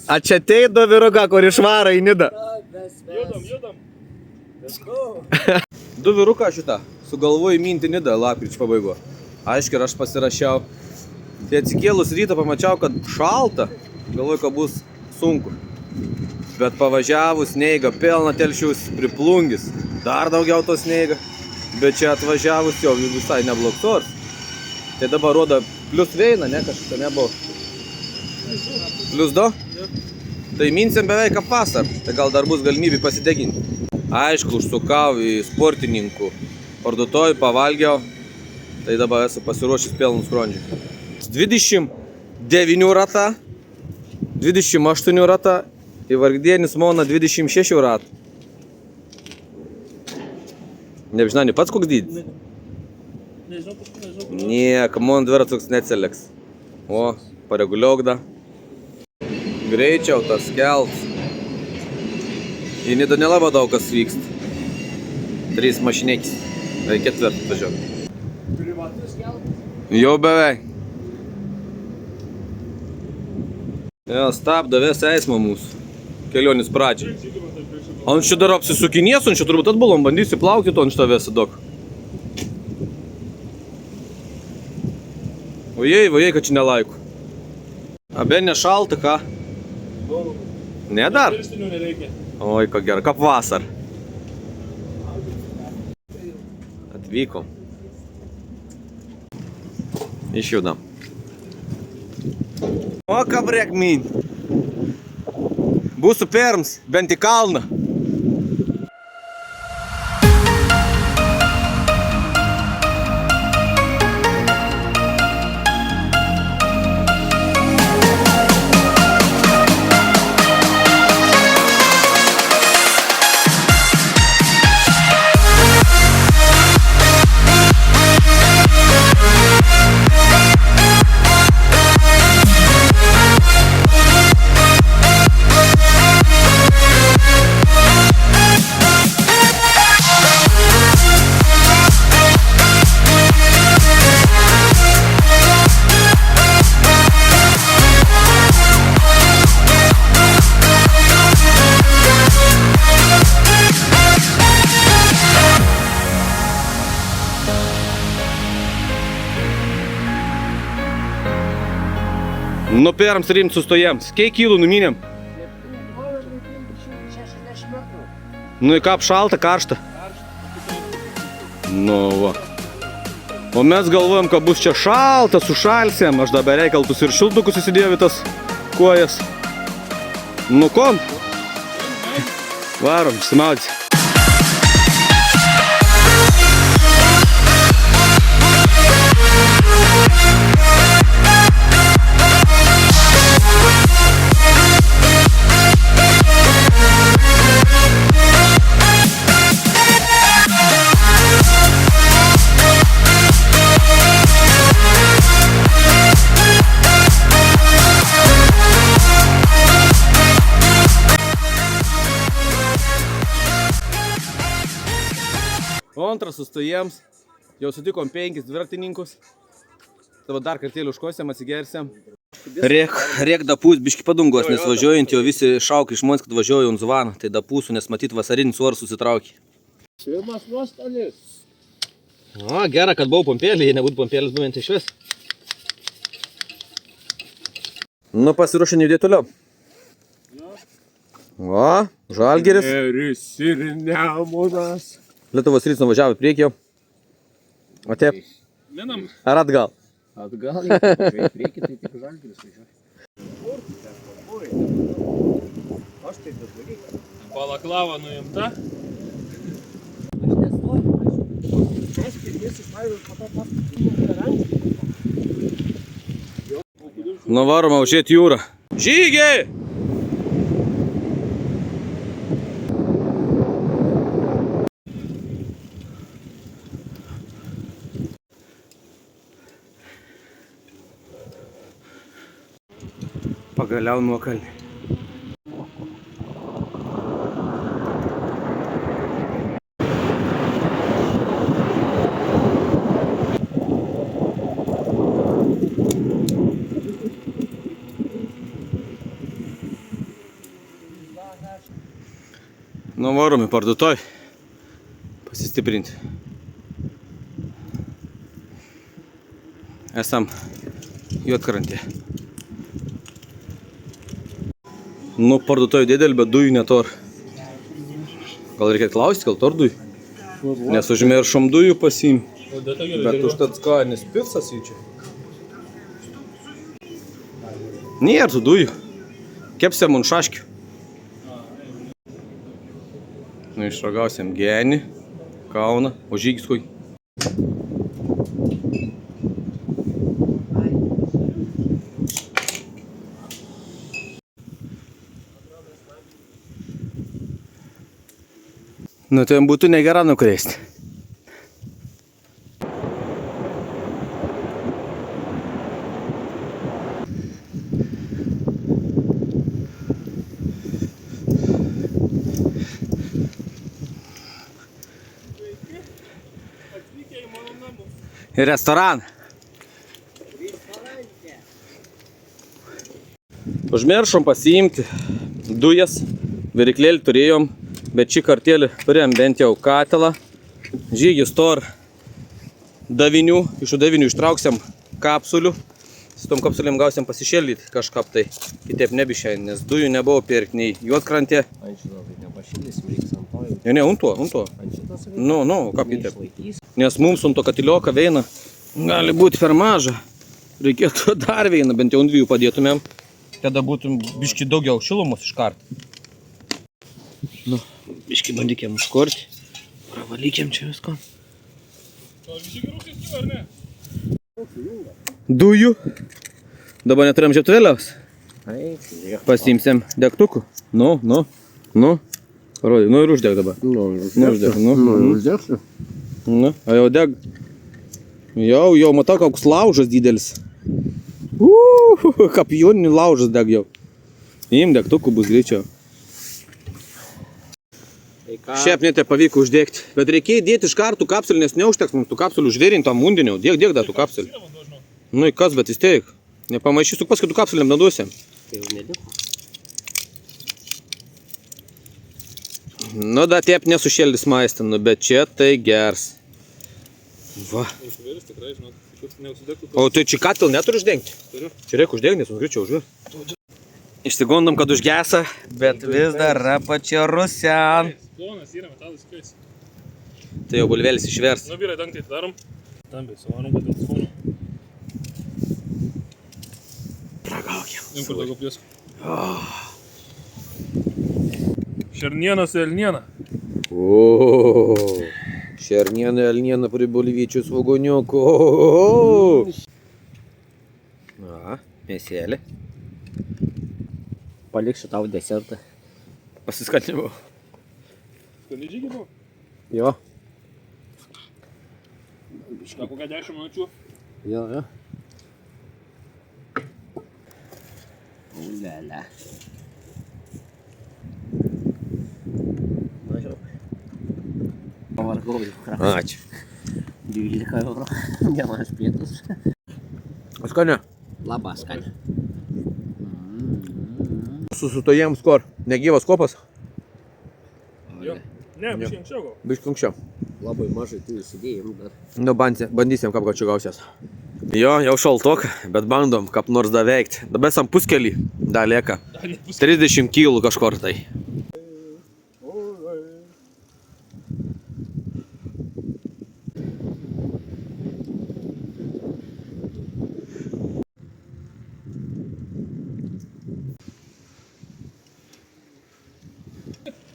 A čia teido vyruką, kur išvaro į Nidą. Judam. Du vyruką šitą. Sugalvoju minti Nidą lapkričio pabaigo. Aiškiai, aš pasirašiau. Tai atsikėlus rytą pamačiau, kad šalta. Galvoju, kad bus sunku. Bet pavažiavus sneiga, pilna telšiaus priplungis. Dar daugiau to sneiga. Bet čia atvažiavus jau visai neblogs oras. Tai dabar rodo plius veina, ne, kažką nebuvo. Plius 2? Tai minsim beveik kaip vasar. Tai gal dar bus galimybė pasideginti. Aišku, užsukau į sportininkų parduotuvę, pavalgiau. Tai dabar esu pasiruošęs pilnų skrondžių. 29 rata, 28 rata, į Vargdienis Mona 26 ratų. Nežinau, ne pats koks dydis? Nežinau. Niek, man dviratuks neatsiliks. O, pareguliok da. Greičiau tas kelts. Į Nidą nelabai daug kas vyksta. 3 mašinėkis. Tai 4 važiuok. Privatus keltas? Jau beveik. Jo, stabdavės eismą mūsų. Kelionės pradžiai. Ant čia dar apsisukinės, ant čia turbūt atbulom, bandysi plaukti to ant šitą vėsą daug. Vajai, kad čia nelaiku. Abe nešalta, ką? Ne dar? Pirštinių nereikia. Oi, ką gerai, kaip vasar. Atvykom. Išjudam. O, ką brėk min. Būsiu perms, bent į kalną. Nu perams rimti sustojams. Kiek kilų numinėm? 60 metrų. Nu į kap šalta, karšta? Nu va. O mes galvojam, kad bus čia šalta, sušalsėm. Aš dabar reikaltus ir šiltukus įsidėjau į tas kojas. Nu kon? Varom, išsimaudys. Antras sustojams, jau sutikom 5 dviratininkus. Tavo dar kartėlį užkosėm, atsigersiam. Rėk dapūs, biški padungos, nes važiuojant jau visi šaukia iš manęs, kad važiuoju ant Zvaną. Tai dapūsų, nes matyt vasarinis oras susitraukė. Pirmas nuostolis. O, gera, kad buvau pompėlį, jei nebūtų pompėlis buvant iš vis. Nu, pasiruošę judėti toliau. O, Žalgiris. Eris ir Nemunas. Lietuvos rytas nuvažiavo į priekį jau. O taip? Minam. Ar atgal? Atgal, į priekį, tai tik Žalgiris važiuoja. Aš tai dabar. Balaklava nuimta. Aš nestoju. Aš pirmės išvažiuoju, po to paskutinį. Nuvaroma užėti jūrą. Žygiai! Pagaliau nuokalnį. Nu varom į parduotuvę pasistiprinti. Esam Juodkrantėje. Nu, parduotuvė didelė, bet dujų netor. Gal reikia klausti, gal tor dujų? Nes užmiršom dujų pasiimti. Bet užtat skaninis picas į čia. Nėra tų dujų. Kepsiam ant šaškių. Nu, išragausiam genį, Kauną, o žygis kui. Nu, tai būtų negera nukreisti. Į restoraną. Užmiršom pasiimti dujas, variklėlį turėjom, bet šį kartėlį turėjom bent jau katilą. Žygis tor davinių, iš davinių ištrauksiam kapsulių. Su tom kapsulėm gausiam pasišėlyti kažkap tai. Kitaip nebišai, nes dujų nebuvo pirkti nei Juodkrantė. Ant šito tai nepašildysim, reiks ant to. Ne, ant to. Ant šito sakai? Nu, kap kitaip. Neišlaikys. Nes mums ant to katilioka veina gali būti per maža. Reikėtų dar veiną, bent jau ant 2 padėtumėm. Tada būtum biški daugiau šilumos iškart. Nu, biški bandykėm užkorti. Pravalykėm čia visko. Dujų. Dabar neturėjom žiebtuvėliaus. Pasiimsim degtukų. Nu. Parodai, nu ir uždeg dabar. Uždegsiu. Nu, a jau deg. Jau matau, koks laužas didelis. Kapioninių laužas deg jau. Im degtukų bus greičiau. Šiaip netai pavyko uždegti. Bet reikėjo dėti iš kartų kapsulį, nes neužteks mums tų kapsulių užvėrinti tam undiniau. Dėk dar tų kapsulį. Nu, į kas, bet vis tiek. Nepamaišysiu, pas kitų kapsulėm neduosiam. Tai jau nedėku. Nu, da taip nesušėldys maistinu, bet čia tai gers. Va. O tai čia katil neturi uždengti? Čia reikia uždengti, nes greičiau užvėr. Išsigondom, kad užgesa, bet vis dar yra pačia rusian. Plonas yra metalas kais. Tai jau bulvelis išvers. Nu, vyrai, dangtį darom. Tambiai, suvarom, kad dėl skonų. Ragaukiam. Kur daugiau plieskų. Šerniena su elniena. O, šerniena, elniena prie bulvyčių svogoniukų. Na, mėsėlė. Paliksiu tau desertą. Pasiskatinimau. Skaniai žygiai buvo. Jo. Ką, kokią 10 minučių? Jo. Ulala. Pavargau jau. Ačiū. 12 eurų. Dienos pietus. Skania. Labas, skania. Susutojėm skor. Negyvas kopas? Jo. Ne, biškai anksčiau gal. Biškai anksčiau. Labai mažai tu įsidėjim dar. Nu, bandysim, kaip čia gausies. Jo, jau šaltok, bet bandom, kaip nors da veikti. Dabar esam puskelį, da lieka. 30 kilų kažkur tai.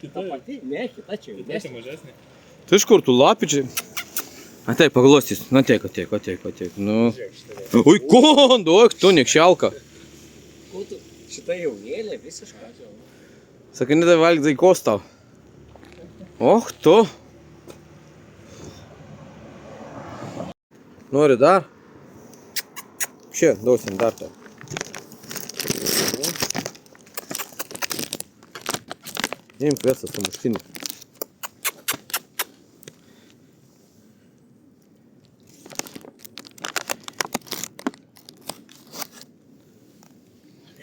Kita pati? Ne, kita čia jau. Kita mažesnė. Tai iš kur tu lapičiai? Ateik, paglostys. Na, ateik. Nu. Ui, kondo, tu nekšialka. Šita jaunėlė visiškai. Sakai, nedai valgyti zaikos tau. Och, tu. Nori dar? Čia, duosim dar tau. Imk vesą su muštiniu.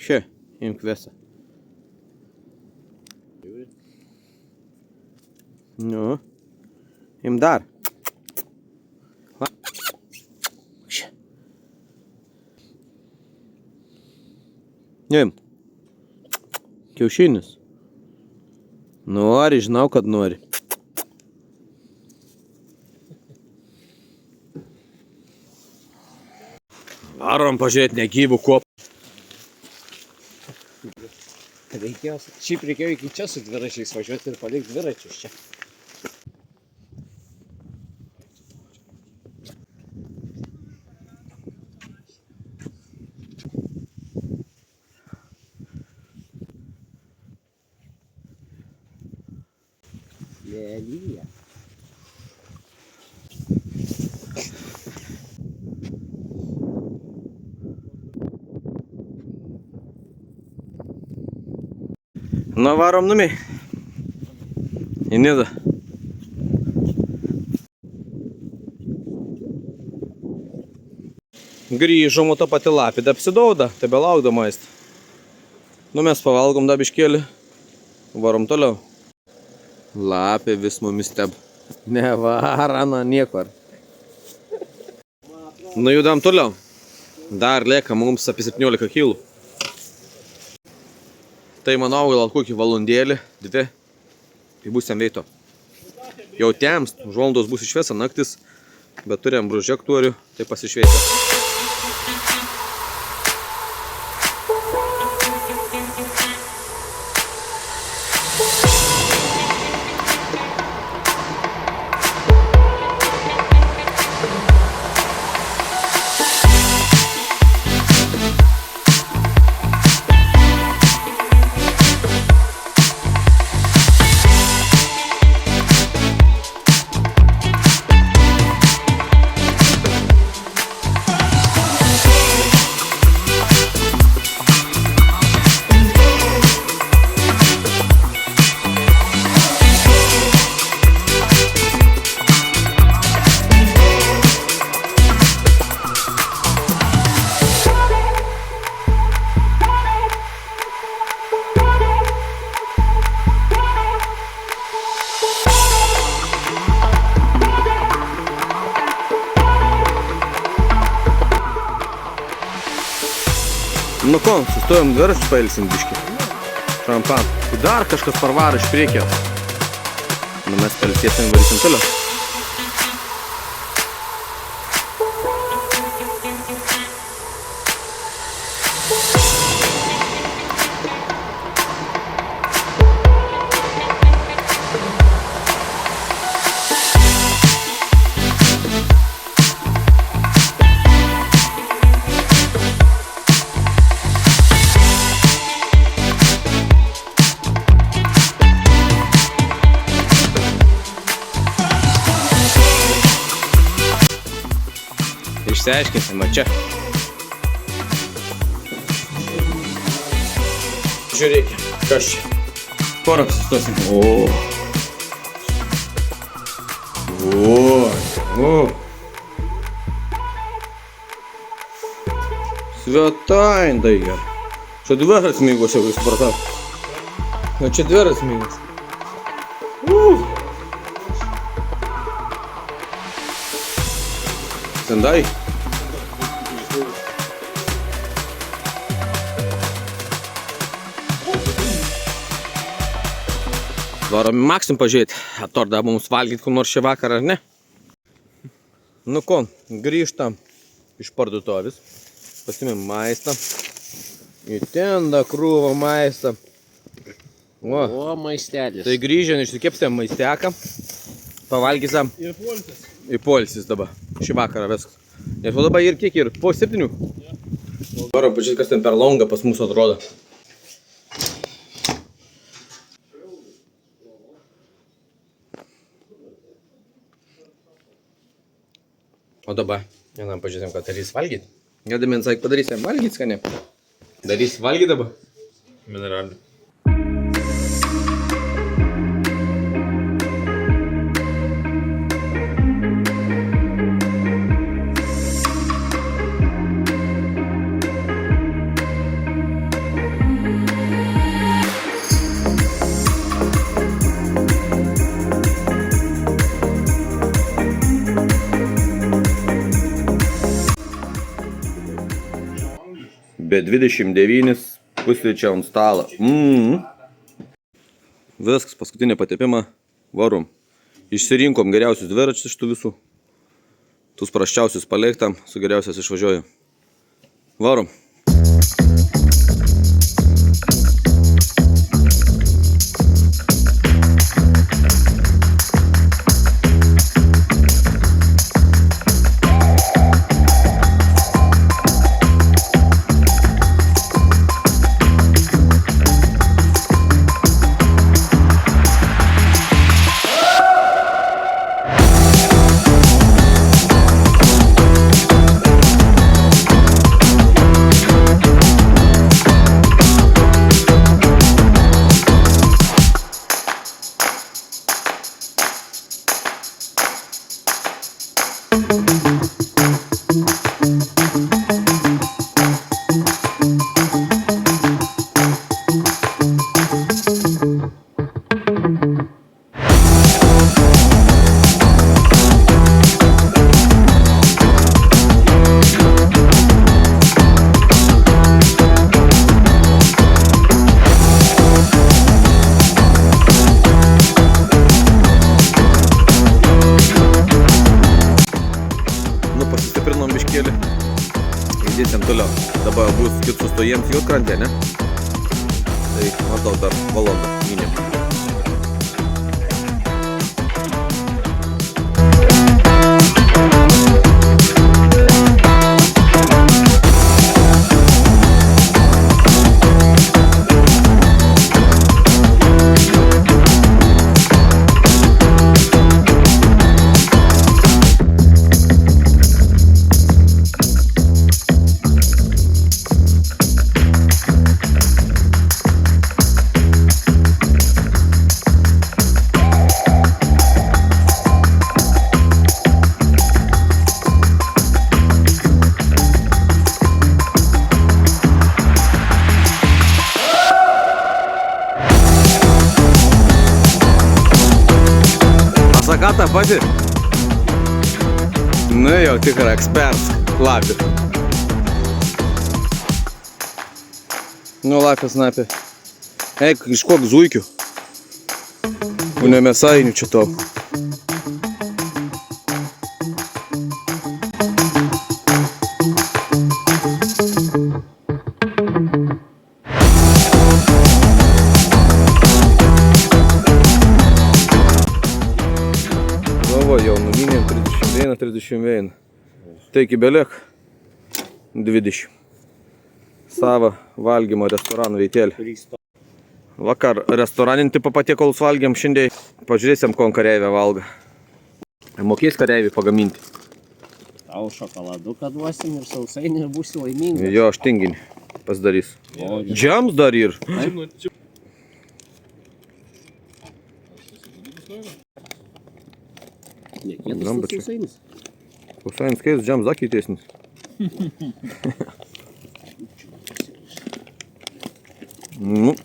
Čia, imk vesą. Nu. Im dar. Va. Im. Kiaušinis. Nori, žinau, kad nori. Varom pažiūrėti negyvų kuopų. Šiaip reikėjo iki čia su dviračiais važiuoti ir palikti dviračius čia. Lelyja. Na, varom numiai. Į Nidą. Grįžom, o ta pati lapė apsidauda, tebe laukda maistą. Nu, mes pavalgom da biškėlį. Varom toliau. Lapė vis mumis steb. Nevarana niekur. Nu, judam toliau. Dar lieka mums apie 17 kilų. Tai manau, gal kokį valandėlį, 2, tai bus jam veito. Jau temst, žvalandos bus išviesa naktis, bet turėjom prožektorių, tai pasišvietė. Nu ko, sustojom dviračius pailsim biškį. Šampam. Dar kažkas parvaro iš priekio. Nu mes pailsėsim ir varysim toliau. Išsiaiškinsim, va čia. Žiūrėkime, kas čia. Porą apsistosim. Svetain, tai gerai. Čia dviras mygos, jau supratau. Na čia dviras mygos. Sendai. Varom į Maksim pažiūrėti, atorda mums valgyti kur nors šį vakarą, ar ne? Nu ko, grįžtam iš parduotuvės, pasimėm maistą, į ten da krūvą maistą. O, maistelis. Tai grįžę, išsikepsėm maisteką, pavalgysim į poilsis dabar, šį vakarą viskas. Nes o dabar ir kiek ir po 7. Varom pažiūrėti, kas ten per longą pas mūsų atrodo. O dabar, vienam pažiūrėsim, ką darys valgyti. Gadamint, sakai, padarysim valgyti skaniai. Darys valgyti dabar? Mineralinį. 29 pusryčiai ant stalo. Viskas, paskutinė patepimą. Varom. Išsirinkom geriausius dviračius iš tų visų. Tus prasčiausius paliktam, su geriausias išvažiuoju. Varom. Pasistiprinom biškėlį. Judėsim toliau. Dabar bus kitų sustojams Juodkrantė, ne? Tai maždaug dar valandą minėm. Pasaka tą patį? Nu jau tikra ekspertas, lapė. Nu lapės napė. Eik, iškok zuikių. O ne mėsainių čia tau. Jau numinėm 31. Taigi belek 20. Sava valgymo restoranų veitelį. Vakar restoraninti patiekalus valgėm šiandien. Pažiūrėsim, ko kareivė valga. Mokės kareivį pagaminti. Tau šokoladuką duosim ir sausainį ir būsi laimingas. Jo, aš tinginį pasidarys. Džems dar ir. Sausainis. Sausainis keis, džems dar keitesnis. Nu,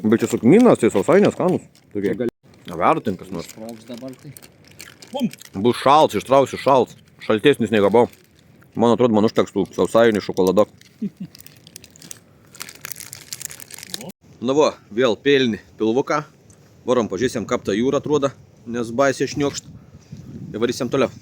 bet čia sukminas, tai sausainės skanus. Vertin kas nors. Bus šalts, ištrauksiu šalts. Šaltesnis nei gabau. Man atrodo, man užteks tų sausainių šokoladok. Nu va, vėl pėlinį pilvuką. Varom pažiūrėsim, kaip ta jūra atrodo, nes baisiai šniokšt. Ir varysim toliau.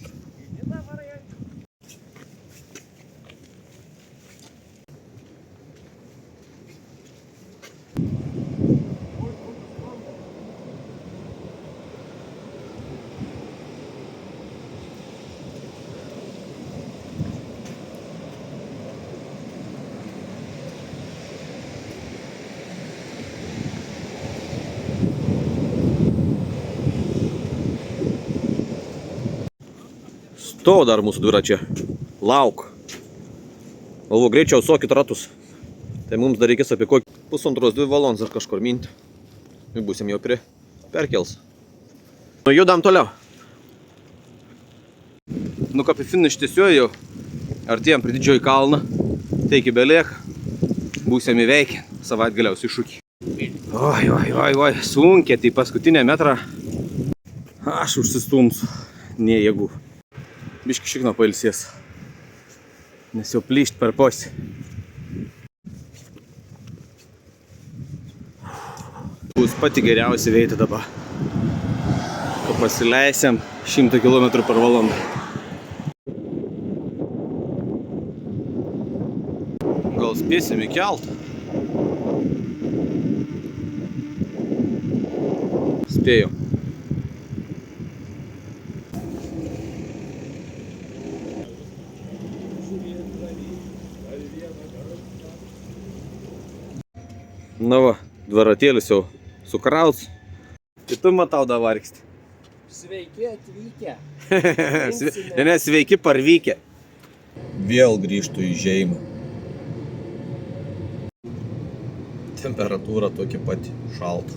Stovo dar mūsų dviračia. Lauk. Galvo, greičiau sokit ratus. Tai mums dar reikės apie kokį 1,5–2 valandas ar kažkur minti. Ir būsim jau prie perkels. Nu, judam toliau. Nu, kaip į finiš tiesiuoju jau. Artėjom prie didžioji kalną. Taigi beliek. Būsim įveikę savaitgaliausių iššūkį. Oi, sunkiai, tai paskutinę metrą. Aš užsistumsiu. Nė jėgų. Biški šikno pailsės. Nes jau plyšt per posį. Bus pati geriausia veiti dabar. Kad pasileisim 100 km/h. Gal spėsim įkelt? Spėjau. Na va, dvaratėlis jau sukrauts. Tai tu matau da vargsti. Sveiki atvykę. Ne, sveiki parvykę. Vėl grįžtu į Žeimą. Temperatūra tokia pati, šalta.